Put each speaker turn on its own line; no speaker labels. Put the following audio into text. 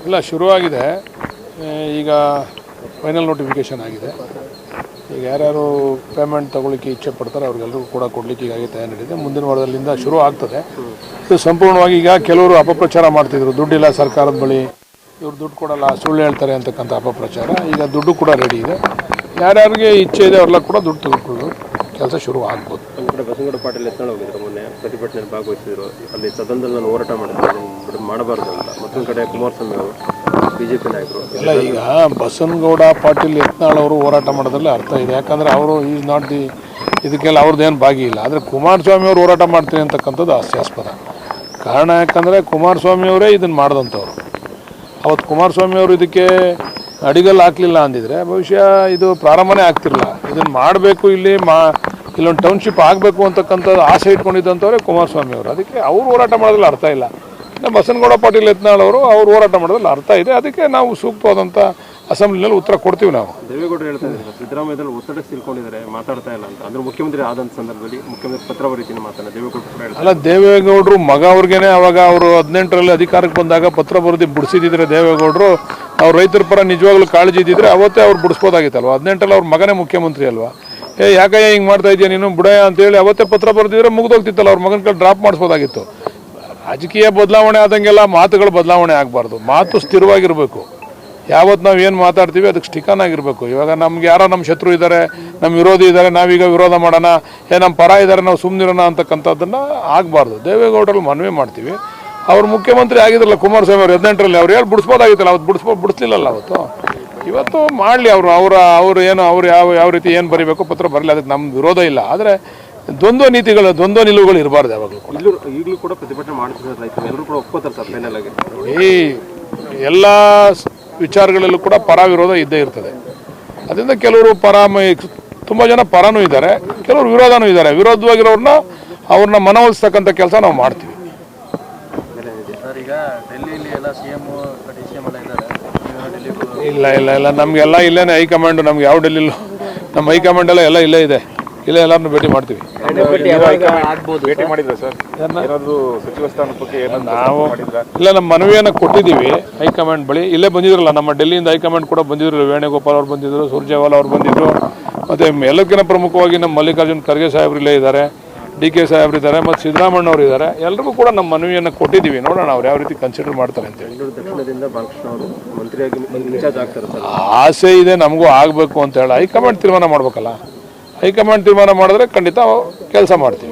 ಇಲ್ಲ ಶುರುವಾಗಿದೆ. ಈಗ ಫೈನಲ್ ನೋಟಿಫಿಕೇಷನ್ ಆಗಿದೆ. ಈಗ ಯಾರ್ಯಾರು ಪೇಮೆಂಟ್ ತೊಗೊಳ್ಳಿಕ್ಕೆ ಇಚ್ಛೆ ಪಡ್ತಾರೆ ಅವ್ರಿಗೆಲ್ಲರಿಗೂ ಕೂಡ ಕೊಡಲಿಕ್ಕೆ ಈಗಾಗಲೇ ತಯಾರಿ ನಡೆದಿದೆ. ಮುಂದಿನ ವಾರದಲ್ಲಿಂದ ಶುರು ಆಗ್ತದೆ. ಇದು ಸಂಪೂರ್ಣವಾಗಿ ಈಗ ಕೆಲವರು ಅಪಪ್ರಚಾರ ಮಾಡ್ತಿದ್ರು, ದುಡ್ಡಿಲ್ಲ ಸರ್ಕಾರದ ಬಳಿ, ಇವ್ರು ದುಡ್ಡು ಕೊಡಲ್ಲ, ಸುಳ್ಳು ಹೇಳ್ತಾರೆ ಅಂತಕ್ಕಂಥ ಅಪಪ್ರಚಾರ. ಈಗ ದುಡ್ಡು ಕೂಡ ರೆಡಿ ಇದೆ. ಯಾರ್ಯಾರಿಗೆ ಇಚ್ಛೆ ಇದೆ ಅವ್ರೆಲ್ಲ ಕೂಡ ದುಡ್ಡು ತೆಗೆದುಕೊಳ್ಳೋದು ಕೆಲಸ ಶುರು ಆಗ್ಬೋದು.
ಒಂದು ಕಡೆ ಬಸನಗೌಡ ಪಾಟೀಲ್ ಎತ್ನಾಳ್ ಹೋಗಿದ್ರು, ಮೊನ್ನೆ ಪ್ರತಿಭಟನೆಯಲ್ಲಿ ಭಾಗವಹಿಸಿದ್ರು. ಅಲ್ಲಿ ಸದನದಲ್ಲಿ ನಾನು ಹೋರಾಟ ಮಾಡಿದ್ರು, ಮಾಡಬಾರ್ದು ಅಂತ. ಮತ್ತೊಂದು ಕಡೆ ಕುಮಾರಸ್ವಾಮಿ ಅವರು ಬಿಜೆಪಿ ನಾಯಕರು
ಇಲ್ಲ, ಈಗ ಬಸನಗೌಡ ಪಾಟೀಲ್ ಯತ್ನಾಳ್ ಅವರು ಹೋರಾಟ ಮಾಡೋದ್ರಲ್ಲಿ ಅರ್ಥ ಇದೆ. ಯಾಕಂದರೆ ಅವರು ಈಸ್ ನಾಟ್ ದಿ ಇದಕ್ಕೆಲ್ಲ ಅವ್ರದ್ದೇನು ಭಾಗಿ ಇಲ್ಲ. ಆದರೆ ಕುಮಾರಸ್ವಾಮಿ ಅವರು ಹೋರಾಟ ಮಾಡ್ತೀನಿ ಅಂತಕ್ಕಂಥದ್ದು ಹಾಸ್ಯಾಸ್ಪದ. ಕಾರಣ ಯಾಕಂದರೆ ಕುಮಾರಸ್ವಾಮಿ ಅವರೇ ಇದನ್ನು ಮಾಡಿದಂಥವ್ರು. ಅವತ್ತು ಕುಮಾರಸ್ವಾಮಿ ಅವರು ಇದಕ್ಕೆ ಅಡಿಗಲ್ಲಿ ಹಾಕಲಿಲ್ಲ ಅಂದಿದ್ರೆ ಬಹುಶಃ ಇದು ಪ್ರಾರಂಭನೇ ಆಗ್ತಿರಲಿಲ್ಲ. ಇದನ್ನು ಮಾಡಬೇಕು, ಇಲ್ಲೊಂದು ಟೌನ್ಶಿಪ್ ಆಗಬೇಕು ಅಂತಕ್ಕಂಥದ್ದು ಆಸೆ ಇಟ್ಕೊಂಡಿದ್ದಂಥವ್ರೆ ಕುಮಾರಸ್ವಾಮಿ ಅವರು. ಅದಕ್ಕೆ ಅವ್ರು ಹೋರಾಟ ಮಾಡೋದ್ರಲ್ಲಿ ಅರ್ಥ ಇಲ್ಲ. ಬಸನಗೌಡ ಪಾಟೀಲ್ ಯತ್ನಾಳ್ ಅವರು ಹೋರಾಟ ಮಾಡೋದ್ರಲ್ಲಿ ಅರ್ಥ ಇದೆ. ಅದಕ್ಕೆ ನಾವು ಸೂಕ್ತವಾದಂಥ ಅಸೆಂಬ್ಲಿನಲ್ಲಿ ಉತ್ತರ ಕೊಡ್ತೀವಿ. ನಾವು
ದೇವೇಗೌಡರು ಹೇಳ್ತಾ ಇದ್ದಾರೆ ಸಿದ್ದರಾಮಯ್ಯದಲ್ಲಿ ಒತ್ತಡಕ್ಕೆ ತಿಳ್ಕೊಂಡಿದ್ದಾರೆ, ಮಾತಾಡ್ತಾ ಇಲ್ಲ ಅಂತ. ಅಂದ್ರೆ ಮುಖ್ಯಮಂತ್ರಿ ಆದಂಥ ಸಂದರ್ಭದಲ್ಲಿ ಮುಖ್ಯಮಂತ್ರಿ ಪತ್ರ ಬರೀತೀನಿ ಮಾತಾಡ ದೇವೇಗೌಡರು ಕೂಡ ಹೇಳ್ತಾರೆ.
ಅಲ್ಲ, ದೇವೇಗೌಡರು ಮಗ ಅವ್ರಿಗೇನೆ ಅವಾಗ ಅವರು 18ರಲ್ಲಿ ಅಧಿಕಾರಕ್ಕೆ ಬಂದಾಗ ಪತ್ರ ಬರೆದು ಬಿಡಿಸಿದ್ರೆ ದೇವೇಗೌಡರು ಅವ್ರು ರೈತರ ಪರ ನಿಜವಾಗ್ಲೂ ಕಾಳಜಿ ಇದ್ದಿದ್ರೆ ಅವತ್ತೇ ಅವ್ರು ಬಿಡಿಸ್ಬೋದಾಗಿತ್ತಲ್ವ. 18ರಲ್ಲಿ ಅವ್ರ ಮಗನೇ ಮುಖ್ಯಮಂತ್ರಿ ಅಲ್ವಾ. ಯಾಕಯ್ಯ ಹಿಂಗೆ ಮಾಡ್ತಾ ಇದೆಯಾ ನೀನು ಬುಡಯ್ಯ ಅಂತೇಳಿ ಅವತ್ತೇ ಪತ್ರ ಬರೆದಿದ್ರೆ ಮುಗಿದೋಗ್ತಿತ್ತಲ್ಲ. ಅವ್ರ ಮಗನ ಕೈ ಡ್ರಾಪ್ ಮಾಡಿಸ್ಬೋದಾಗಿತ್ತು. ರಾಜಕೀಯ ಬದಲಾವಣೆ ಆದಂಗೆಲ್ಲ ಮಾತುಗಳು ಬದಲಾವಣೆ ಆಗಬಾರ್ದು. ಮಾತು ಸ್ಥಿರವಾಗಿರಬೇಕು. ಯಾವತ್ತು ನಾವು ಏನು ಮಾತಾಡ್ತೀವಿ ಅದಕ್ಕೆ ಸ್ಟಿಕನ್ ಆಗಿರಬೇಕು. ಇವಾಗ ನಮ್ಗೆ ಯಾರೋ ನಮ್ಮ ಶತ್ರು ಇದ್ದಾರೆ, ನಮ್ಮ ವಿರೋಧಿ ಇದ್ದಾರೆ, ನಾವೀಗ ವಿರೋಧ ಮಾಡೋಣ, ನಮ್ಮ ಪರ ಇದ್ದಾರೆ ನಾವು ಸುಮ್ಮನಿರೋಣ ಅಂತಕ್ಕಂಥದ್ದನ್ನು ಆಗಬಾರ್ದು. ದೇವೇಗೌಡರಲ್ಲಿ ಮನವಿ ಮಾಡ್ತೀವಿ. ಅವ್ರು ಮುಖ್ಯಮಂತ್ರಿ ಆಗಿದ್ರಲ್ಲ ಕುಮಾರಸ್ವಾಮಿ ಅವರು 18ರಲ್ಲಿ, ಅವ್ರು ಹೇಳಿ ಬಿಡಿಸ್ಬೋದಾಗಿತ್ತಲ್ಲ. ಅವತ್ತು ಬಿಡಿಸ್ಲಿಲ್ಲಲ್ಲ. ಇವತ್ತು ಮಾಡಲಿ. ಅವರು ಏನು ಯಾವ ರೀತಿ ಏನು ಬರೀಬೇಕು ಪತ್ರ ಬರಲಿ, ಅದಕ್ಕೆ ನಮ್ಮ ವಿರೋಧ ಇಲ್ಲ. ಆದರೆ ದ್ವಂದ್ವ ನಿಲುವುಗಳು ಇರಬಾರ್ದು ಯಾವಾಗಲೂ.
ಈಗಲೂ ಕೂಡ ಪ್ರತಿಭಟನೆ ಮಾಡ್ತಿದ್ದಾರೆ ರೈತರು, ಎಲ್ಲರೂ ಕೂಡ ಒಪ್ಕೋತಾರೆ ಸರ್ ಫೈನಲ್ ಆಗಿ.
ಎಲ್ಲ ವಿಚಾರಗಳಲ್ಲೂ ಕೂಡ ಪರ ವಿರೋಧ ಇದ್ದೇ ಇರ್ತದೆ. ಅದರಿಂದ ಕೆಲವರು ತುಂಬ ಜನ ಪರನೂ ಇದ್ದಾರೆ, ಕೆಲವರು ವಿರೋಧನೂ ಇದ್ದಾರೆ. ಅವ್ರನ್ನ ಮನವೊಲಿಸ್ತಕ್ಕಂಥ ಕೆಲಸ ನಾವು ಮಾಡ್ತೀವಿ. ಇಲ್ಲ ನಮಗೆಲ್ಲ ಇಲ್ಲೇನೆ ಹೈಕಮಾಂಡ್. ನಮ್ಗೆ ಯಾವ ಡೆಲ್ಲಿಲೂ ನಮ್ಮ ಹೈಕಮಾಂಡ್ ಎಲ್ಲ ಇಲ್ಲೇ ಇದೆ. ಇಲ್ಲ ಎಲ್ಲರನ್ನು ಭೇಟಿ ಮಾಡ್ತೀವಿ. ನಾವು ಇಲ್ಲ, ನಮ್ಮ ಮನವಿಯನ್ನು ಕೊಟ್ಟಿದ್ದೀವಿ ಹೈಕಮಾಂಡ್ ಬಳಿ. ಇಲ್ಲೇ ಬಂದಿದ್ರಲ್ಲ, ನಮ್ಮ ಡೆಲ್ಲಿಯಿಂದ ಹೈಕಮಾಂಡ್ ಕೂಡ ಬಂದಿದ್ರು. ವೇಣುಗೋಪಾಲ್ ಅವ್ರು ಬಂದಿದ್ರು, ಸುರ್ಜೇವಾಲಾ ಅವ್ರು ಬಂದಿದ್ರು. ಮತ್ತು ಎಲ್ಲಕ್ಕಿಂತ ಪ್ರಮುಖವಾಗಿ ನಮ್ಮ ಮಲ್ಲಿಕಾರ್ಜುನ್ ಖರ್ಗೆ ಸಾಹೇಬ್ರು ಇಲ್ಲೇ ಇದ್ದಾರೆ, DK ಸಾಹೇಬ್ರು ಇದ್ದಾರೆ, ಮತ್ತು ಸಿದ್ದರಾಮಯ್ಯ ಅವರು ಇದ್ದಾರೆ. ಎಲ್ರಿಗೂ ಕೂಡ ನಮ್ಮ ಮನವಿಯನ್ನು ಕೊಟ್ಟಿದ್ದೀವಿ. ನೋಡೋಣ ಅವ್ರು ಯಾವ ರೀತಿ ಕನ್ಸಿಡರ್ ಮಾಡ್ತಾರೆ ಅಂತೇಳಿ.
ದಕ್ಷಿಣದಿಂದ ಬಾಲಕೃಷ್ಣ ಅವರು ಮಂತ್ರಿಯಾಗಿ ಇನ್ಚಾರ್ಜ್ ಆಗ್ತಾರೆ ಸರ್.
ಆಸೆ ಇದೆ ನಮಗೂ ಆಗಬೇಕು ಅಂತ ಹೇಳಿ. ಹೈಕಮಾಂಡ್ ತೀರ್ಮಾನ ಮಾಡ್ಬೇಕಲ್ಲ. ಹೈಕಮಾಂಡ್ ತೀರ್ಮಾನ ಮಾಡಿದ್ರೆ ಖಂಡಿತ ಕೆಲಸ ಮಾಡ್ತೀವಿ.